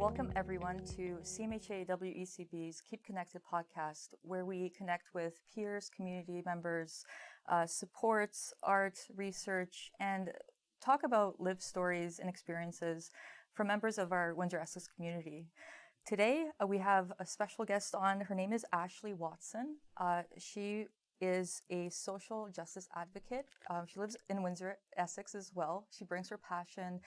Welcome everyone to CMHA WECB's Keep Connected podcast, where we connect with peers, community members, supports, art, research, and talk about lived stories and experiences from members of our Windsor-Essex community. Today, we have a special guest on. Her name is Ashleigh Watson. She is a social justice advocate. She lives in Windsor-Essex as well. She brings her passion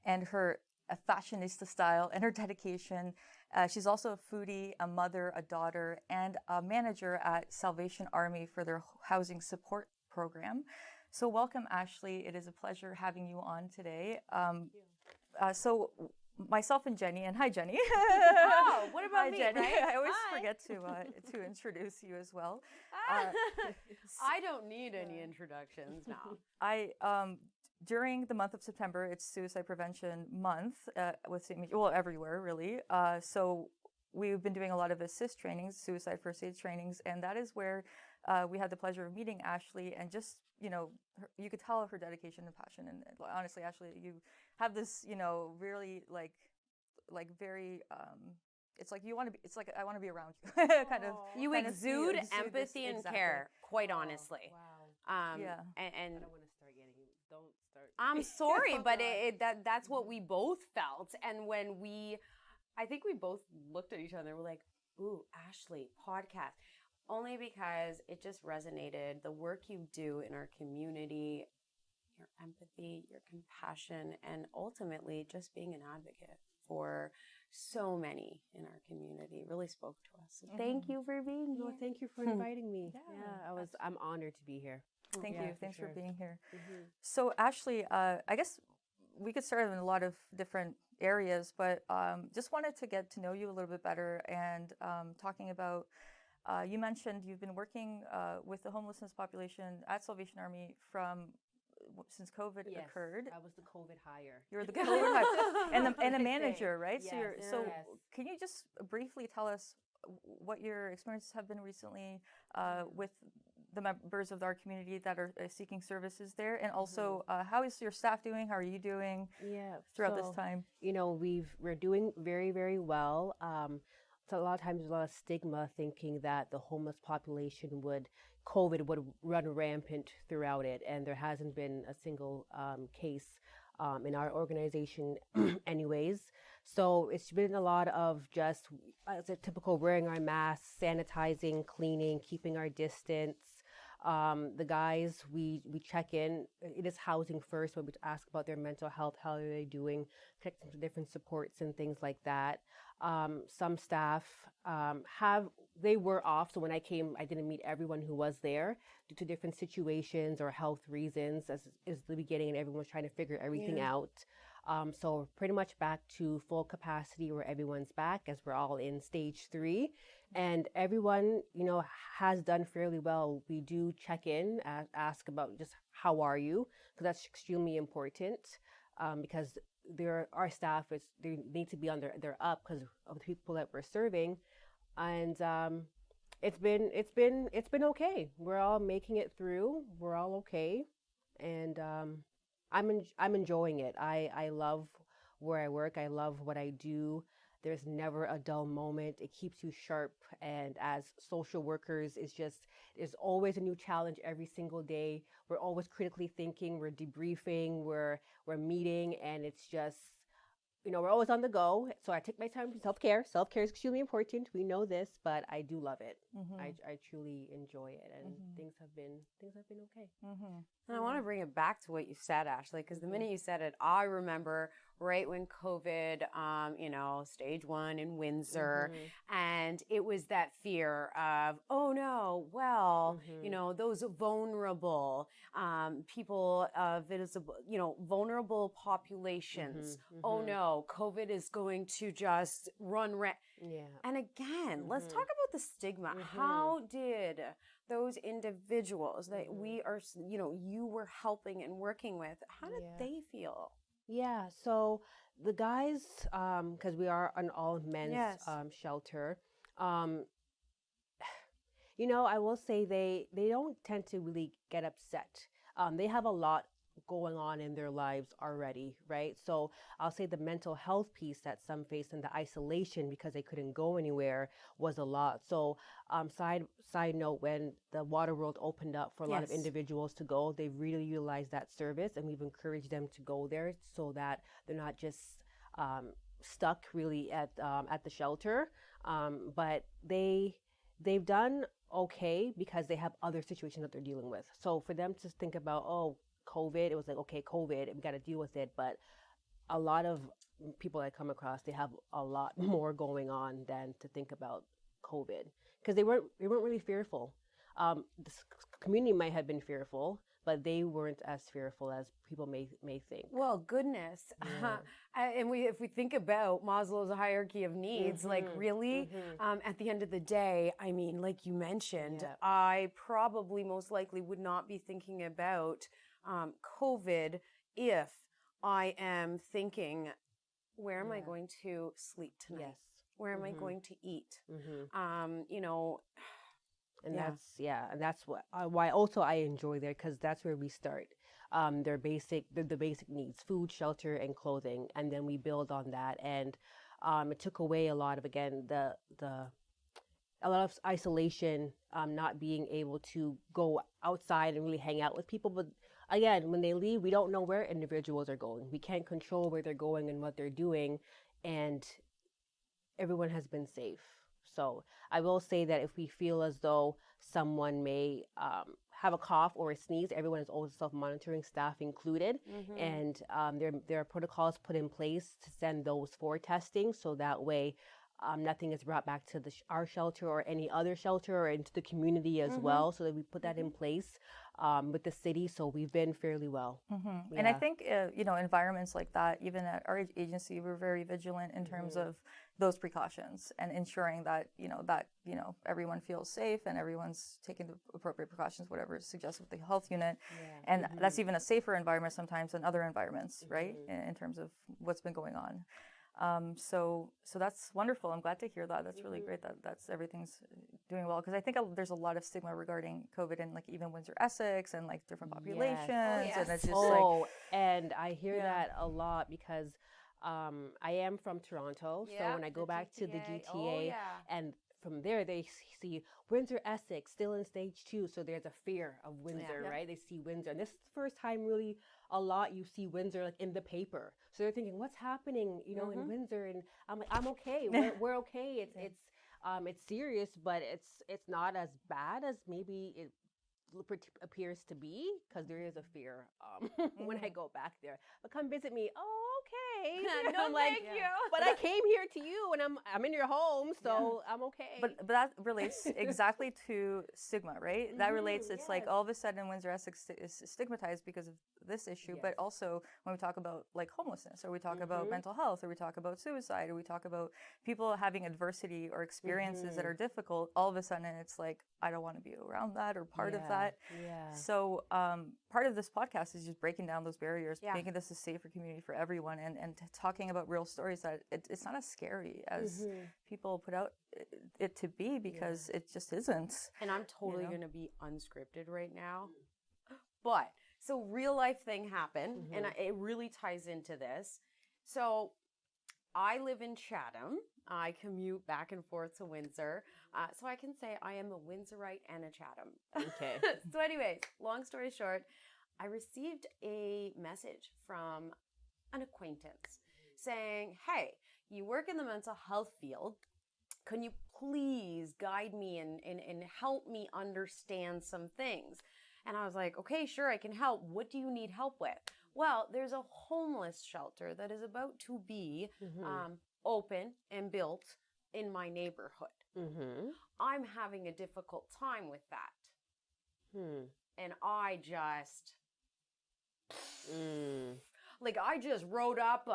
and her fashionista style and her dedication. She's also a foodie, a mother, a daughter, and a manager at Salvation Army for their housing support program. So welcome, Ashleigh. It is a pleasure having you on today. So myself and Jenny, and hi, Jenny. Oh, what about hi, me, Jenny. right? I always Hi. forget to introduce you as well. I don't need any introductions now. During the month of September, it's Suicide Prevention Month with everywhere really. So we've been doing a lot of assist trainings, suicide first aid trainings, and that is where we had the pleasure of meeting Ashleigh, and just you could tell her dedication and passion. And honestly, Ashleigh, you have this really like very. It's like you want to be. It's like I want to be around you. You exude empathy and exactly. care. Quite honestly. Wow. Yeah. And I don't want to start getting. Don't start. I'm sorry, but that's what we both felt. And when I think we both looked at each other. We're like, "Ooh, Ashleigh, podcast." Only because it just resonated. The work you do in our community, your empathy, your compassion, and ultimately just being an advocate for so many in our community really spoke to us. So thank you for being here. No, thank you for inviting me. Yeah. I'm honored to be here. Thank Yeah, you. for Thanks for sure. being here. Mm-hmm. So Ashleigh, I guess we could start in a lot of different areas, but just wanted to get to know you a little bit better and talking about, you mentioned you've been working with the homelessness population at Salvation Army since COVID Yes, occurred. I was the COVID hire. You're the COVID hire and a They manager, say. right? Yes, So yes. can you just briefly tell us what your experiences have been recently with the members of our community that are seeking services there, and also how is your staff doing? How are you doing throughout this time? We're doing very, very well. So a lot of times there's a lot of stigma thinking that the homeless population COVID would run rampant throughout it, and there hasn't been a single case in our organization anyways. So it's been a lot of just as a typical wearing our masks, sanitizing, cleaning, keeping our distance. The guys, we check in. It is housing first, but we ask about their mental health, how are they doing, connect them to different supports and things like that. Some staff they were off, so when I came, I didn't meet everyone who was there due to different situations or health reasons, as is the beginning, and everyone was trying to figure everything out. So pretty much back to full capacity where everyone's back, as we're all in stage 3. And everyone, has done fairly well. We do check in, ask about just how are you, because that's extremely important. Because our staff they need to be on their up because of the people that we're serving, and it's been okay. We're all making it through. We're all okay, and I'm enjoying it. I love where I work. I love what I do. There's never a dull moment. It keeps you sharp. And as social workers, there's always a new challenge every single day. We're always critically thinking, we're debriefing, we're meeting, and it's just, we're always on the go. So I take my time for self-care. Self-care is extremely important. We know this, but I do love it. Mm-hmm. I truly enjoy it, and things have been okay. Mm-hmm. And I want to bring it back to what you said, Ashleigh, because the minute you said it, I remember right when COVID, stage 1 in Windsor, and it was that fear of, oh no, well, those vulnerable people, vulnerable populations. Oh no, COVID is going to just run Yeah. And again, let's talk about the stigma. How did those individuals that you were helping and working with, how did they feel? Yeah, so the guys, because we are an all-men's shelter, I will say they don't tend to really get upset. They have a lot going on in their lives already, right? So I'll say the mental health piece that some face and the isolation because they couldn't go anywhere was a lot. So side note, when the water world opened up for a lot of Yes. individuals to go, they really utilized that service, and we've encouraged them to go there so that they're not just stuck really at the shelter. But they've done okay because they have other situations that they're dealing with. So for them to think about, oh, COVID, it was like, okay, COVID, we got to deal with it. But a lot of people I come across, they have a lot more going on than to think about COVID because they weren't really fearful. The community might have been fearful, but they weren't as fearful as people may think. Well, goodness. Yeah. And if we think about Maslow's hierarchy of needs, like really, at the end of the day, I mean, like you mentioned, Yeah. I probably most likely would not be thinking about COVID if I am thinking, where am I Yeah. going to sleep tonight? Yes. Where am I going to eat? You know, And Yeah. that's what why also I enjoy there because that's where we start. Their the basic needs: food, shelter, and clothing, and then we build on that. And it took away a lot of a lot of isolation, not being able to go outside and really hang out with people. But again, when they leave, we don't know where individuals are going. We can't control where they're going and what they're doing, and everyone has been safe. So I will say that if we feel as though someone may have a cough or a sneeze, everyone is always self-monitoring, staff included, and there are protocols put in place to send those for testing, so that way nothing is brought back to our shelter or any other shelter or into the community as well. So that we put that in place with the city. So we've been fairly well. And I think, environments like that, even at our agency, we're very vigilant in terms of those precautions and ensuring that, everyone feels safe and everyone's taking the appropriate precautions, whatever is suggested with the health unit. And that's even a safer environment sometimes than other environments, right? In terms of what's been going on. So that's wonderful. I'm glad to hear that. That's really great that everything's doing well. Because I think there's a lot of stigma regarding COVID in like even Windsor-Essex and like different populations. And it's just and I hear that a lot because I am from Toronto. So when I go back to the GTA and from there, they see Windsor-Essex still in stage 2. So there's a fear of Windsor, right? They see Windsor. And this is the first time really a lot you see Windsor like in the paper. So they're thinking, what's happening, in Windsor? And I'm like, I'm okay. We're okay. It's serious, but it's not as bad as maybe it appears to be because there is a fear when I go back there. But come visit me. Oh, okay. No, I'm like, thank you. But I came here to you, and I'm in your home, so I'm okay. But that relates exactly to stigma, right? That relates. It's like all of a sudden Windsor-Essex is stigmatized because of this issue, but also when we talk about like homelessness, or we talk about mental health, or we talk about suicide, or we talk about people having adversity or experiences that are difficult, all of a sudden it's like, I don't want to be around that or part of that. So part of this podcast is just breaking down those barriers, making this a safer community for everyone, and talking about real stories that it's not as scary as people put out it to be, because it just isn't. And I'm totally going to be unscripted right now. But so real life thing happened, and it really ties into this. So I live in Chatham. I commute back and forth to Windsor. So I can say I am a Windsorite and a Chatham. Okay. So anyways, long story short, I received a message from an acquaintance saying, hey, you work in the mental health field. Can you please guide me and help me understand some things? And I was like, okay, sure, I can help. What do you need help with? Well, there's a homeless shelter that is about to be open and built in my neighborhood. I'm having a difficult time with that. And I just, I just wrote up,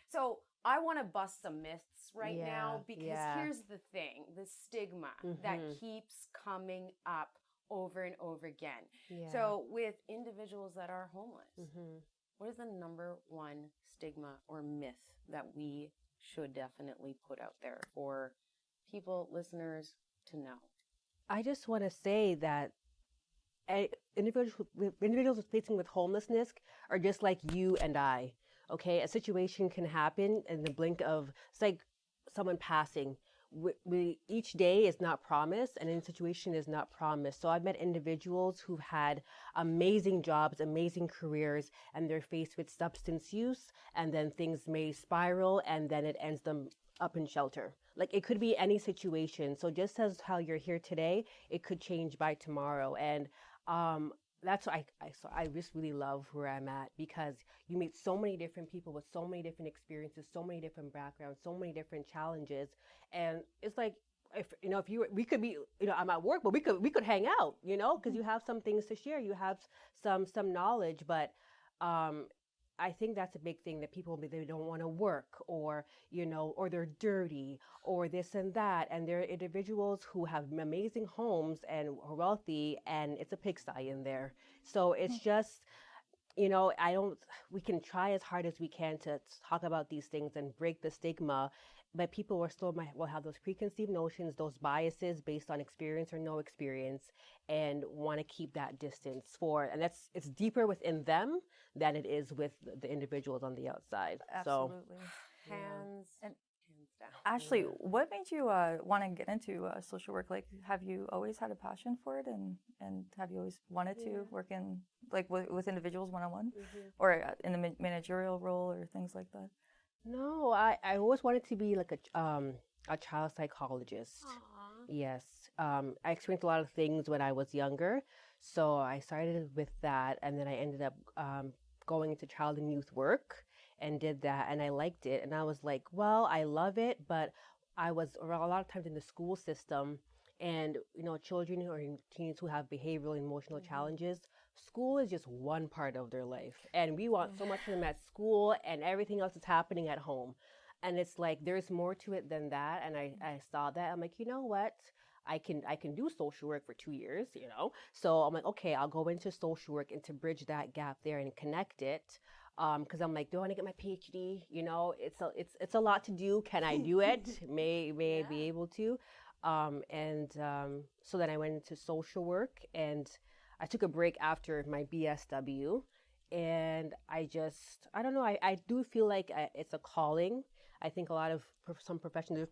so I want to bust some myths right now, because here's the thing, the stigma that keeps coming up over and over again. So with individuals that are homeless, what is the number one stigma or myth that we should definitely put out there for people, listeners to know? I just want to say that individuals facing with homelessness are just like you and I. Okay, a situation can happen in the blink of, it's like someone passing. Each day is not promised, and any situation is not promised. So I've met individuals who've had amazing jobs, amazing careers, and they're faced with substance use, and then things may spiral, and then it ends them up in shelter. Like, it could be any situation. So just as how you're here today, it could change by tomorrow. And that's why I just really love where I'm at, because you meet so many different people with so many different experiences, so many different backgrounds, so many different challenges. And it's like, we could be, I'm at work, but we could hang out, because you have some things to share, you have some knowledge. But I think that's a big thing, that people, they don't want to work, or or they're dirty, or this and that, and they're individuals who have amazing homes and are wealthy, and it's a pigsty in there. So it's just, we can try as hard as we can to talk about these things and break the stigma, but people will have those preconceived notions, those biases based on experience or no experience, and want to keep that distance and it's deeper within them than it is with the individuals on the outside. Absolutely. So, hands down. Ashleigh, what made you want to get into social work? Like, have you always had a passion for it, and have you always wanted to work in, like, with individuals one-on-one, or in a managerial role or things like that? No, I always wanted to be like a child psychologist. Aww. Yes. I experienced a lot of things when I was younger, so I started with that, and then I ended up going into child and youth work and did that, and I liked it. And I was like, well, I love it, but I was around a lot of times in the school system, and children or teens who have behavioral and emotional challenges, school is just one part of their life, and we want so much of them at school, and everything else is happening at home. And it's like, there's more to it than that. And I saw that. I'm like, you know what? I can do social work for 2 years, So I'm like, okay, I'll go into social work and to bridge that gap there and connect it. Because I'm like, do I want to get my PhD? It's a lot to do. Can I do it? May I be able to? So then I went into social work, and I took a break after my BSW, and I don't know, I do feel like it's a calling. I think a lot of some profession,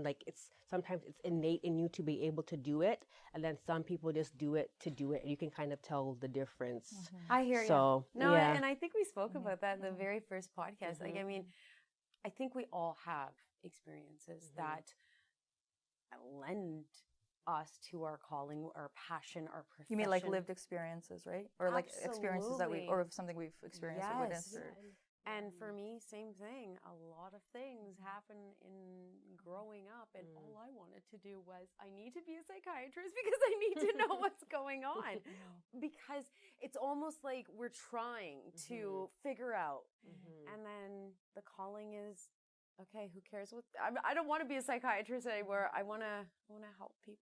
like, sometimes it's innate in you to be able to do it, and then some people just do it to do it, and you can kind of tell the difference. I hear you. No, yeah. and I think we spoke about that in the very first podcast. Like, I mean, I think we all have experiences that lend us to our calling, our passion, our profession. You mean like lived experiences, right? Or like experiences that or something we've experienced or witnessed. And for me, same thing. A lot of things happen in growing up, and all I wanted to do was, I need to be a psychiatrist because I need to know what's going on. Because it's almost like we're trying to figure out, and then the calling is, okay, who cares what? I don't want to be a psychiatrist anymore. I want to help people.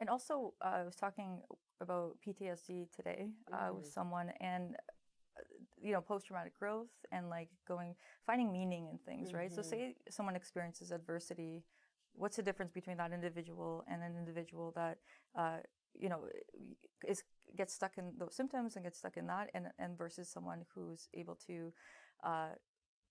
And also, I was talking about PTSD today with someone, and post-traumatic growth, and like finding meaning in things, right? So say someone experiences adversity, what's the difference between that individual and an individual that gets stuck in those symptoms and gets stuck in that, and versus someone who's able to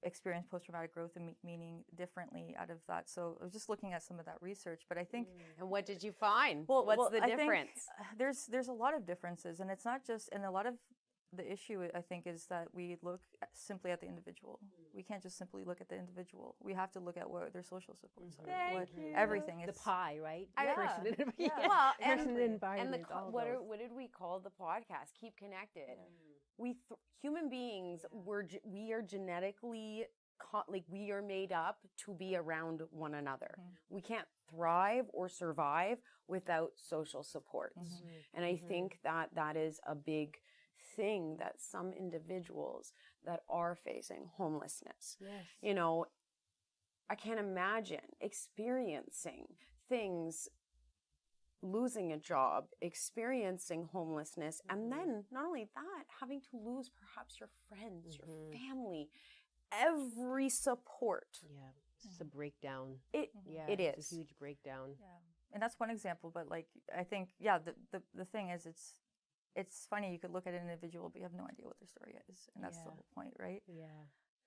experience post-traumatic growth and make meaning differently out of that. So I was just looking at some of that research, but I think. And what did you find? What's the difference? There's a lot of differences, and it's not just, and a lot of the issue, I think, is that we look simply at the individual. We can't just simply look at the individual. We have to look at what their social supports are. Everything is the pie, right? Well, person environment. And what did we call the podcast? Keep Connected. Human beings, we are genetically we are made up to be around one another. We can't thrive or survive without social supports. And I think that is a big thing, that some individuals that are facing homelessness, I can't imagine experiencing things, losing a job, experiencing homelessness, and then not only that, having to lose perhaps your friends, your family, every support. It's a breakdown. It is. It's a huge breakdown. And that's one example, but like, I think, the thing is, it's funny, you could look at an individual, but you have no idea what their story is. And that's the Yeah. whole point, right? Yeah.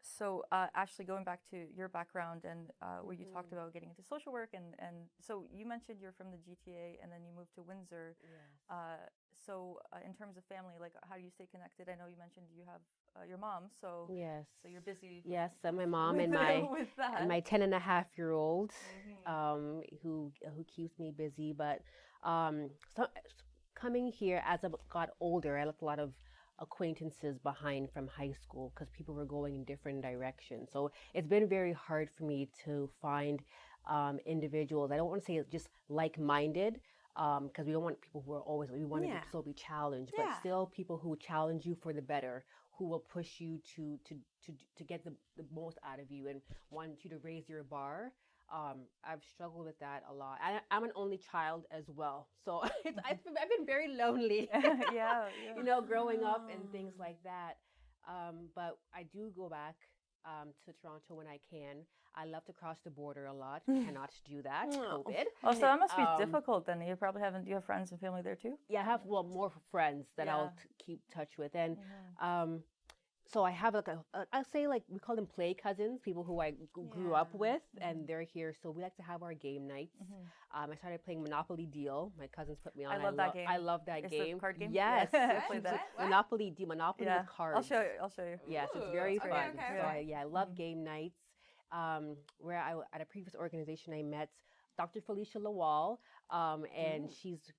So, Ashleigh, going back to your background and where you talked about getting into social work, and so you mentioned you're from the GTA and then you moved to Windsor. Yes. So, in terms of family, like how do you stay connected? I know you mentioned you have your mom, so Yes. so you're busy. Yes, my mom with, and my with that. and my 10-and-a-half-year-old, who keeps me busy. But so coming here as I got older, I left a lot of acquaintances behind from high school because people were going in different directions. So it's been very hard for me to find individuals. I don't want to say just like-minded, because we don't want people who are always, we want to still be challenged, but still people who challenge you for the better, who will push you to get the most out of you and want you to raise your bar. I've struggled with that a lot. I'm an only child as well, so I've been very lonely. Yeah. You know, growing up and things like that. But I do go back to Toronto when I can. I love to cross the border a lot. Cannot do that. COVID. Oh, so that must be difficult then. You probably haven't. You have friends and family there too. Yeah, I have more friends that I'll keep touch with, and so I have like I'll say like we call them play cousins, people who I grew up with, and they're here. So we like to have our game nights. I started playing Monopoly Deal. My cousins put me on. I love that game. I love that It's game. the card game. Yes, I played that. Monopoly Deal. Monopoly with cards. I'll show you. Yes, it's very fun. Okay. So I love game nights. Where at a previous organization I met Dr. Felicia Lawal, and she's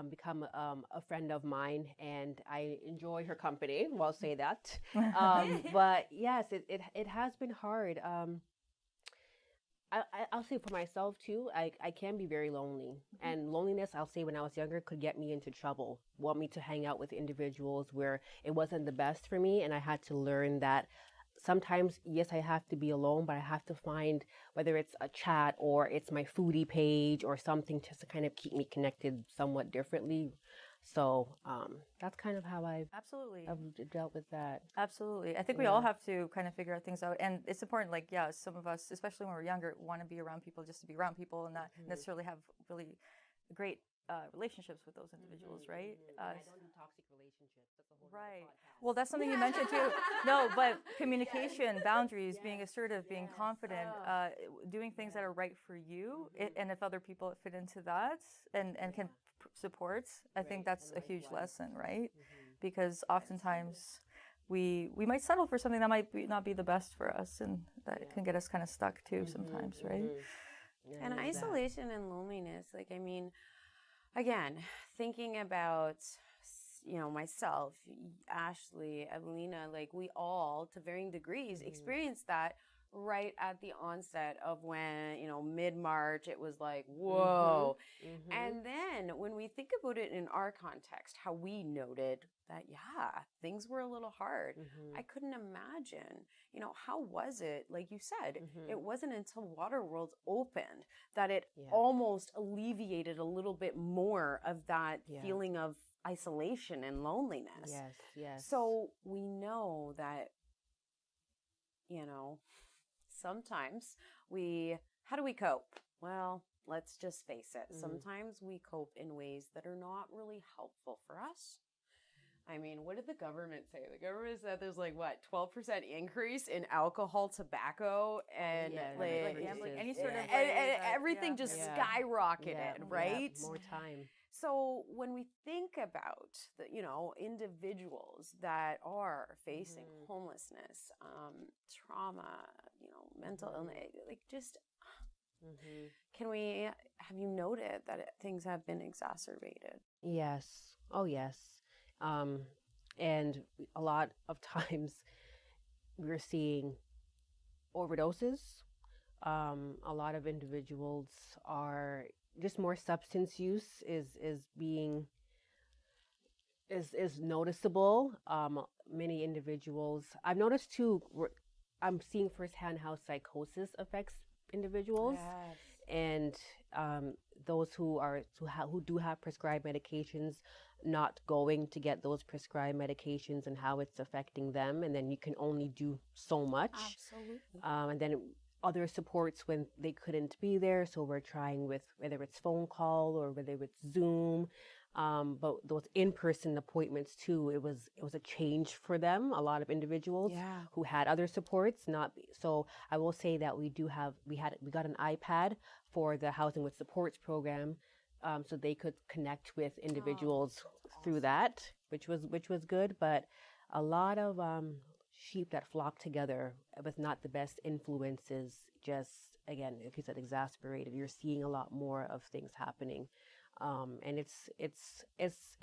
become a friend of mine, and I enjoy her company. Well, I'll say that. But yes, it has been hard. I'll say for myself too, I can be very lonely. And loneliness, I'll say when I was younger, could get me into trouble. Want me to hang out with individuals where it wasn't the best for me, and I had to learn that sometimes, yes, I have to be alone, but I have to find whether it's a chat or it's my foodie page or something just to kind of keep me connected somewhat differently. So that's kind of how I've dealt with that. Absolutely. I think we all have to kind of figure out things out. And it's important, like, some of us, especially when we're younger, want to be around people just to be around people and not necessarily have really great relationships with those individuals, right? I don't do toxic relationships. That's a whole Right. Well, that's something you mentioned too. No, but communication, boundaries, being assertive, being confident, doing things that are right for you, and if other people fit into that and can support, I think that's a huge lesson, right? Because oftentimes we might settle for something that might not be the best for us, and that can get us kind of stuck too sometimes, right? Yeah, and isolation and loneliness, like, I mean, again, thinking about, myself, Ashleigh, Ewelina, like we all, to varying degrees, experienced that right at the onset of when, mid-March, it was like, whoa. And then when we think about it in our context, how we noted that, things were a little hard. I couldn't imagine, how was it? Like you said, it wasn't until Waterworlds opened that it almost alleviated a little bit more of that feeling of isolation and loneliness. Yes. So we know that, sometimes how do we cope? Well, let's just face it. Sometimes we cope in ways that are not really helpful for us. I mean, what did the government say? The government said there's 12% increase in alcohol, tobacco, and gambling, any sort of and everything just skyrocketed, right? More time. So when we think about the, individuals that are facing homelessness, trauma, mental illness, have you noted that things have been exacerbated? Yes. Oh, yes. And a lot of times we're seeing overdoses. A lot of individuals are just more substance use is noticeable. Many individuals, I've noticed too, I'm seeing firsthand how psychosis affects individuals. And those who do have prescribed medications, not going to get those prescribed medications and how it's affecting them. And then you can only do so much. Absolutely. And then other supports when they couldn't be there. So we're trying with whether it's phone call or whether it's Zoom. But those in-person appointments too, it was a change for them. A lot of individuals who had other supports, so I will say that we got an iPad for the Housing with Supports program, so they could connect with individuals through that, which was good. But a lot of sheep that flock together with not the best influences, just again, like you said, exasperated. You're seeing a lot more of things happening, and it's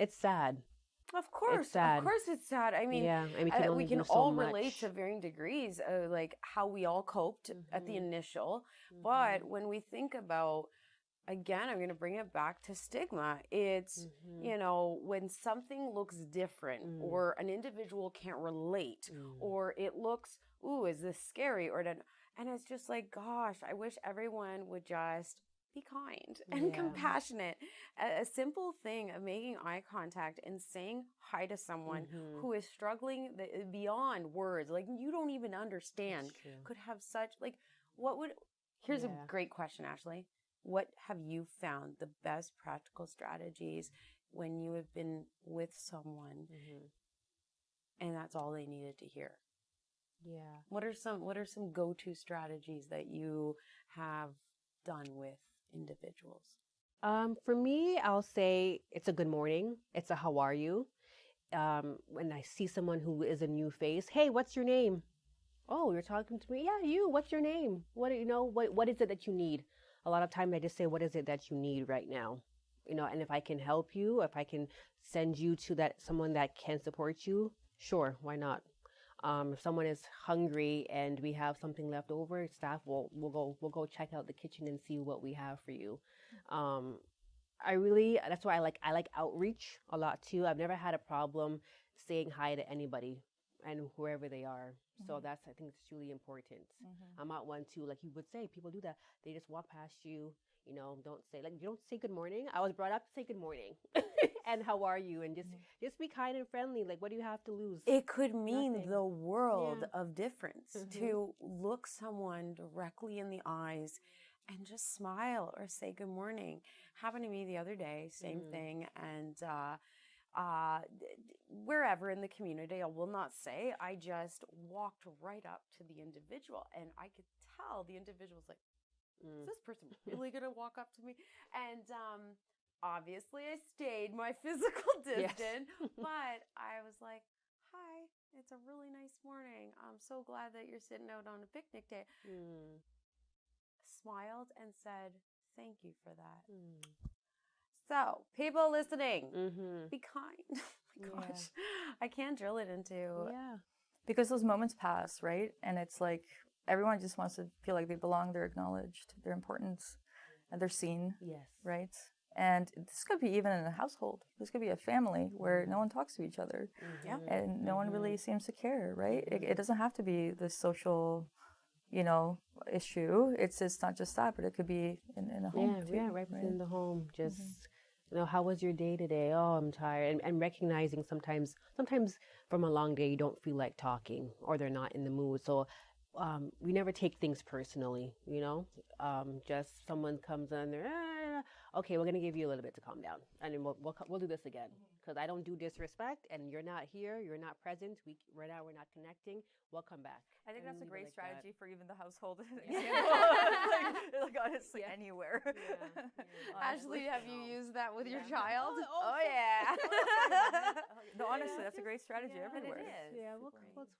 sad. Of course, it's sad. I mean, and we can all relate to varying degrees, like how we all coped at the initial. But when we think about, again, I'm going to bring it back to stigma. It's, when something looks different or an individual can't relate or it looks, ooh, is this scary? And it's just like, gosh, I wish everyone would just be kind and compassionate. A simple thing of making eye contact and saying hi to someone who is struggling beyond words, like you don't even understand, could have such, like, here's a great question, Ashleigh. What have you found the best practical strategies when you have been with someone and that's all they needed to hear? Yeah. What are some go-to strategies that you have done with individuals? For me, I'll say it's a good morning. It's a how are you? When I see someone who is a new face, hey, what's your name? Oh, you're talking to me? Yeah, you. What's your name? What is it that you need? A lot of time I just say, what is it that you need right now? And if I can help you, if I can send you to someone that can support you, sure, why not? If someone is hungry and we have something left over, staff we'll go check out the kitchen and see what we have for you. That's why I like outreach a lot too. I've never had a problem saying hi to anybody and wherever they are. So I think it's really important. I'm not one too, like you would say, people do that. They just walk past you, you don't say good morning. I was brought up to say good morning and how are you? And just be kind and friendly. Like, what do you have to lose? It could mean the world of difference to look someone directly in the eyes and just smile or say good morning. Happened to me the other day, same thing. And, wherever in the community, I will not say, I just walked right up to the individual and I could tell the individual's like, is this person really going to walk up to me? And obviously I stayed my physical distance, but I was like, hi, it's a really nice morning. I'm so glad that you're sitting out on a picnic day. Smiled and said, thank you for that. So, people listening, be kind. Oh my gosh. I can't drill it into... Yeah. Because those moments pass, right? And it's like, everyone just wants to feel like they belong, they're acknowledged, they're important, and they're seen. Yes. Right? And this could be even in a household. This could be a family where no one talks to each other. And no one really seems to care, right? It doesn't have to be the social... issue. It's not just that, but it could be in a home too. Yeah, right within the home. Just, how was your day today? Oh, I'm tired. And recognizing sometimes from a long day, you don't feel like talking or they're not in the mood. So we never take things personally, just someone comes in there, okay, we're going to give you a little bit to calm down. And then we'll do this again. Because I don't do disrespect and you're not here, you're not present, right now we're not connecting, we'll come back. I think that's a great strategy for even the household. Honestly, anywhere. Ashleigh, have you used that with your child? Oh yeah. No, honestly, that's a great strategy everywhere. It is. Yeah,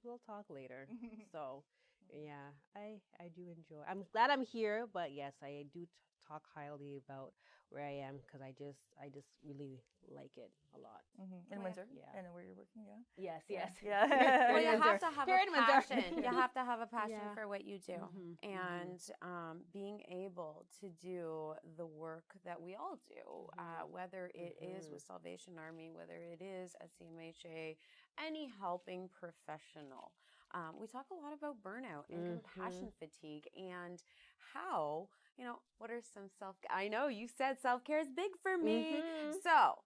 we'll talk later. So, yeah, I do enjoy. I'm glad I'm here, but yes, I do talk highly about where I am because I just really like it a lot. In Windsor? Yeah. And where you're working, Yes. Yeah. Well, you have to have a passion. You have to have a passion for what you do. And being able to do the work that we all do, whether it is with Salvation Army, whether it is at CMHA, any helping professional. We talk a lot about burnout and compassion fatigue and how, what are some I know you said self-care is big for me. So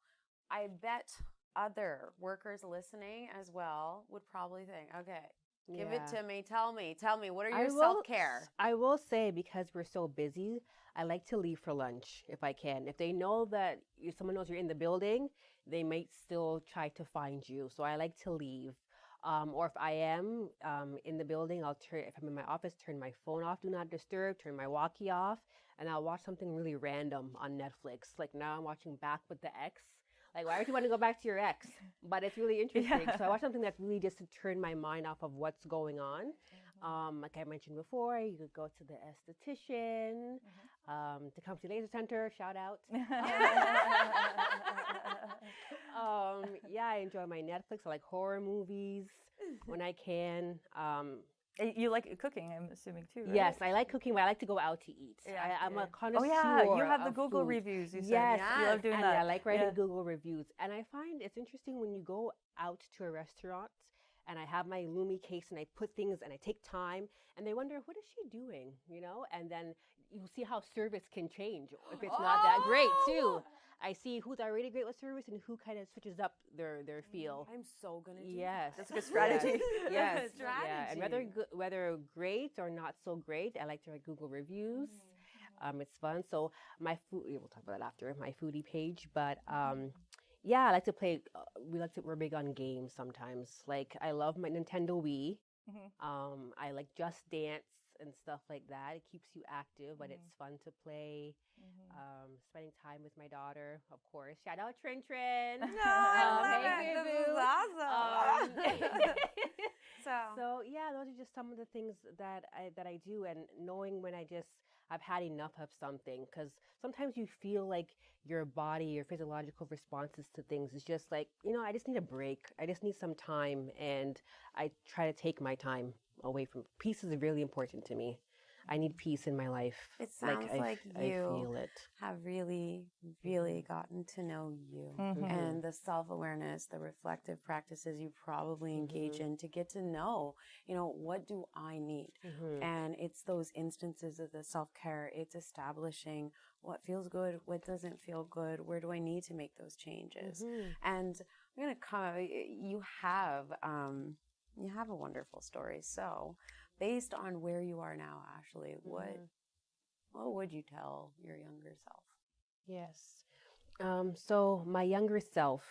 I bet other workers listening as well would probably think, okay, Give it Yeah. to me. Tell me. What are I your will, self-care? I will say, because we're so busy, I like to leave for lunch if I can. If they know that someone knows you're in the building, they might still try to find you. So I like to leave. Or if I am in the building, if I'm in my office, turn my phone off, do not disturb, turn my walkie off, and I'll watch something really random on Netflix. Like now I'm watching Back with the Ex. Like, why would you want to go back to your ex? But it's really interesting. Yeah. So I watch something that's really just to turn my mind off of what's going on. Like I mentioned before, you could go to the esthetician, the Comfy Laser Center, shout out. Yeah, I enjoy my Netflix. I like horror movies when I can. You like cooking, I'm assuming too, right? Yes, I like cooking, but I like to go out to eat. Yeah, I'm yeah. a connoisseur. Oh yeah, you have the of Google food. reviews. You said Yes, you love doing and that. I like writing Yeah. Google reviews. And I find it's interesting when you go out to a restaurant and I have my Lumi case and I put things and I take time and they wonder, what is she doing? You know, and then you see how service can change if it's not that great too. I see who's already great with service and who kind of switches up their feel. I'm so gonna do Yes, That's a good strategy. Yes, Strategy. yeah, and whether great or not so great, I like to write Google reviews. It's fun. So my food, we'll talk about that after my foodie page. But yeah, I like to play. We're big on games sometimes. Like I love my Nintendo Wii. I like Just Dance and stuff like that. It keeps you active, but it's fun to play. Spending time with my daughter, of course. Shout out Trin Trin. No, I love hey, it. boo This is boo. awesome. So yeah, those are just some of the things that I do, and knowing when I've had enough of something, because sometimes you feel like your body, your physiological responses to things is just like, I just need a break. I just need some time, and I try to take my time away from. Peace is really important to me. I need peace in my life. It sounds like I you feel it. have really, really gotten to know you and the self-awareness, the reflective practices you probably engage in to get to know, what do I need? And it's those instances of the self-care. It's establishing what feels good, what doesn't feel good, where do I need to make those changes? And I'm going to come, you have a wonderful story. So based on where you are now, Ashleigh, what would you tell your younger self? Yes. So my younger self,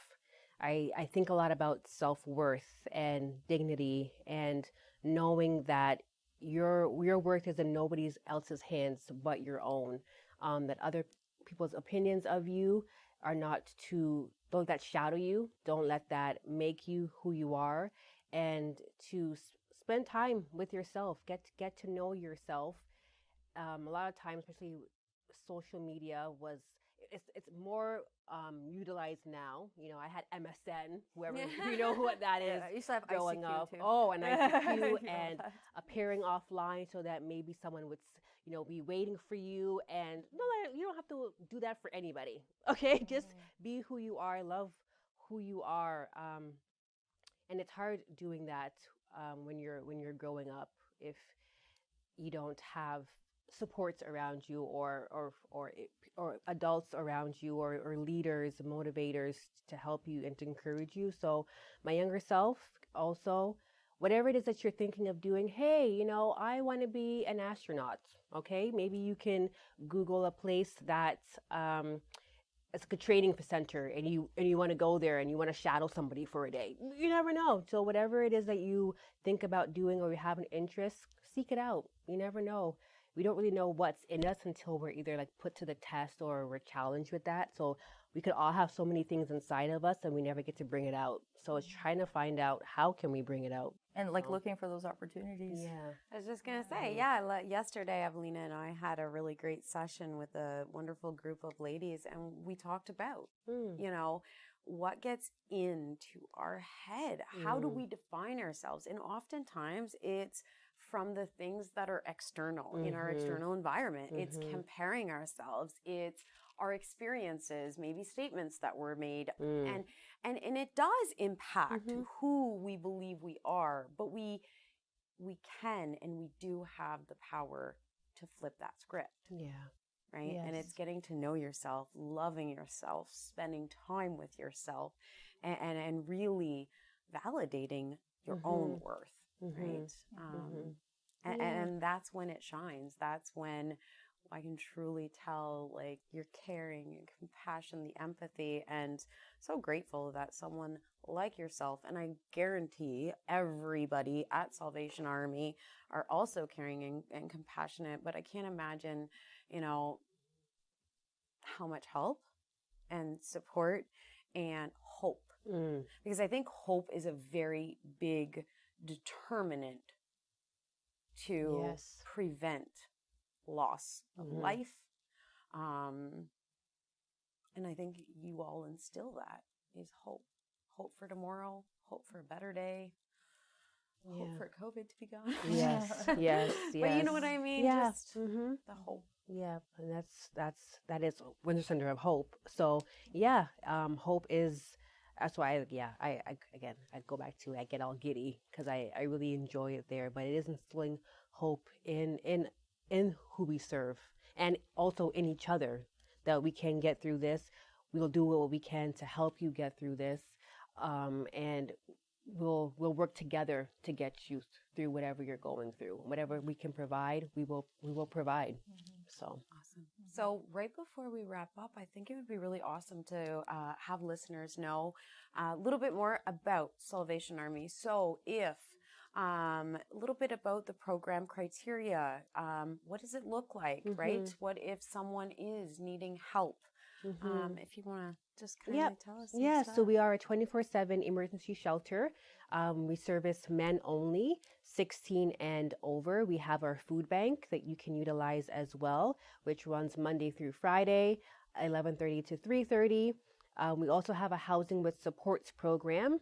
I think a lot about self-worth and dignity and knowing that your worth is in nobody else's hands but your own. That other people's opinions of you are not don't let that shadow you. Don't let that make you who you are, and to spend time with yourself. Get to know yourself. A lot of times, especially social media, it's more utilized now. I had MSN, whoever you know what that is. I used to have growing ICQ up. too. Oh, and ICQ You know and that. appearing offline so that maybe someone would be waiting for you. And no, you don't have to do that for anybody. Okay, just be who you are. Love who you are. And it's hard doing that when you're growing up if you don't have supports around you or adults around you or leaders, motivators to help you and to encourage you. So my younger self also, whatever it is that you're thinking of doing, hey, I want to be an astronaut. Okay, maybe you can Google a place that's it's like a training center, and you want to go there and you want to shadow somebody for a day. You never know. So whatever it is that you think about doing or you have an interest, seek it out. You never know. We don't really know what's in us until we're either like put to the test or we're challenged with that. So we could all have so many things inside of us and we never get to bring it out. So it's trying to find out how can we bring it out. And looking for those opportunities. Yeah. I was just going to say, yesterday, Ewelina and I had a really great session with a wonderful group of ladies, and we talked about, what gets into our head? How do we define ourselves? And oftentimes it's from the things that are external in our external environment. It's comparing ourselves. It's our experiences, maybe statements that were made. And it does impact who we believe we are, but we can and we do have the power to flip that script. Yeah. Right? Yes. And it's getting to know yourself, loving yourself, spending time with yourself, and really validating your own worth. right? And that's when it shines. That's when I can truly tell, like, your caring and compassion, the empathy, and so grateful that someone like yourself, and I guarantee everybody at Salvation Army are also caring and compassionate, but I can't imagine, you know, how much help and support and hope. Because I think hope is a very big determinant to prevent loss of life. And I think you all instill that is hope. Hope for tomorrow, hope for a better day, hope for COVID to be gone. Yes. But you know what I mean? Yeah. Just the hope. Yeah, and that is Windsor Center of Hope. So hope is. That's why I go back to, I get all giddy because I really enjoy it there. But it is instilling hope in who we serve, and also in each other, that we can get through this. We'll do what we can to help you get through this, and we'll work together to get you through whatever you're going through. Whatever we can provide, we will provide. So awesome. So right before we wrap up, I think it would be really awesome to have listeners know a little bit more about Salvation Army. So if a little bit about the program criteria, what does it look like, right? What if someone is needing help? If you want to just kind of tell us. Yeah, so we are a 24/7 emergency shelter. We service men only, 16 and over. We have our food bank that you can utilize as well, which runs Monday through Friday, 11:30 to 3:30. We also have a housing with supports program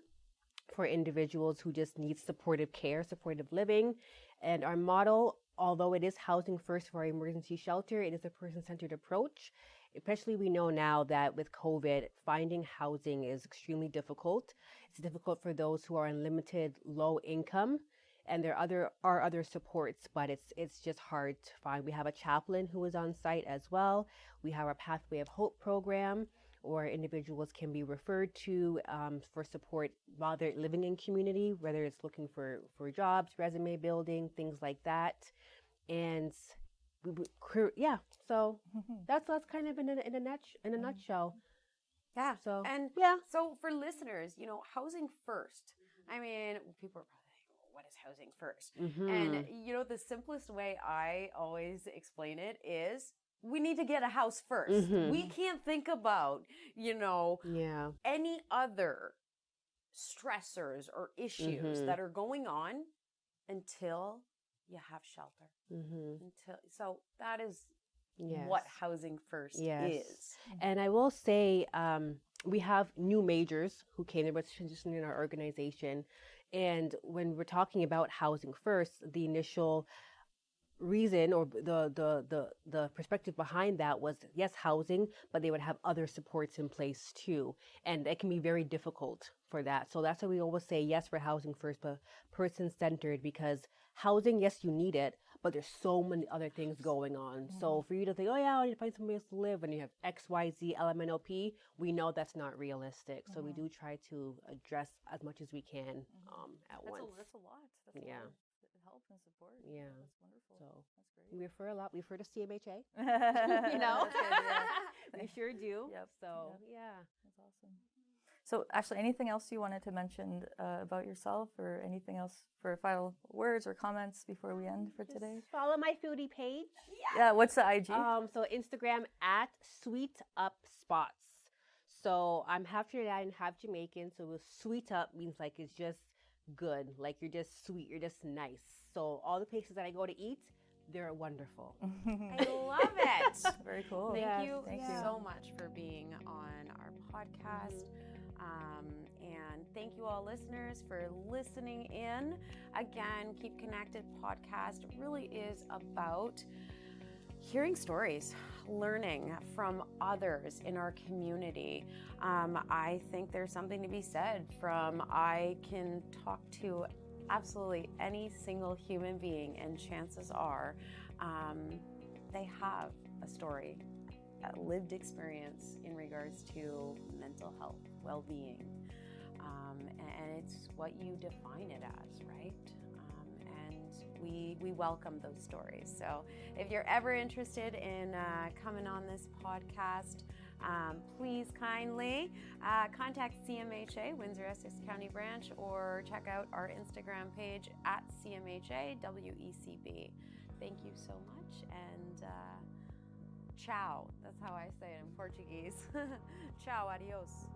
for individuals who just need supportive care, supportive living. And our model, although it is housing first for our emergency shelter, it is a person-centered approach. Especially we know now that with COVID, finding housing is extremely difficult. It's difficult for those who are on limited low income, and there are other supports, but it's just hard to find. We have a chaplain who is on site as well. We have our Pathway of Hope program, or individuals can be referred to for support while they're living in community, whether it's looking for jobs, resume building, things like that. And so that's kind of in a nutshell. Yeah. So So for listeners, you know, housing first. I mean, people are probably like, well, what is housing first? And you know, the simplest way I always explain it is, we need to get a house first. We can't think about, you know, any other stressors or issues that are going on until you have shelter. So that is what housing first is. And I will say, we have new majors who came there, but transitioning in our organization. And when we're talking about housing first, the initial reason or the perspective behind that was, yes, housing, but they would have other supports in place too, and it can be very difficult for that. So that's why we always say yes for housing first, but person-centered, because housing, yes, you need it, but there's so many other things going on. So for you to think, oh yeah, I need to find somewhere else to live, when you have XYZ LMNOP, we know that's not realistic. So we do try to address as much as we can at once. That's a lot. That's a lot of help and support. Yeah. That's wonderful. So that's great. we refer a lot. We refer to CMHA. You know? We sure do. Yep. So That's awesome. So Ashleigh, anything else you wanted to mention about yourself, or anything else for final words or comments before we end for today? Follow my foodie page. Yeah. What's the IG? So Instagram at Sweet Up Spots. So I'm half Trinidad and half Jamaican. So sweet up means like it's just good, like you're just sweet, you're just nice. So all the places that I go to eat, they're wonderful. I love it. Very cool. Thank you so much for being on our podcast. And thank you all listeners for listening in. Again, Keep Connected podcast really is about hearing stories, learning from others in our community. I think there's something to be said from, I can talk to absolutely any single human being, and chances are they have a story, a lived experience in regards to mental health, well-being, and it's what you define it as, right? we welcome those stories. So if you're ever interested in coming on this podcast, please kindly contact CMHA, Windsor-Essex County Branch, or check out our Instagram page at CMHA WECB. Thank you so much, and ciao. That's how I say it in Portuguese. Ciao, adios.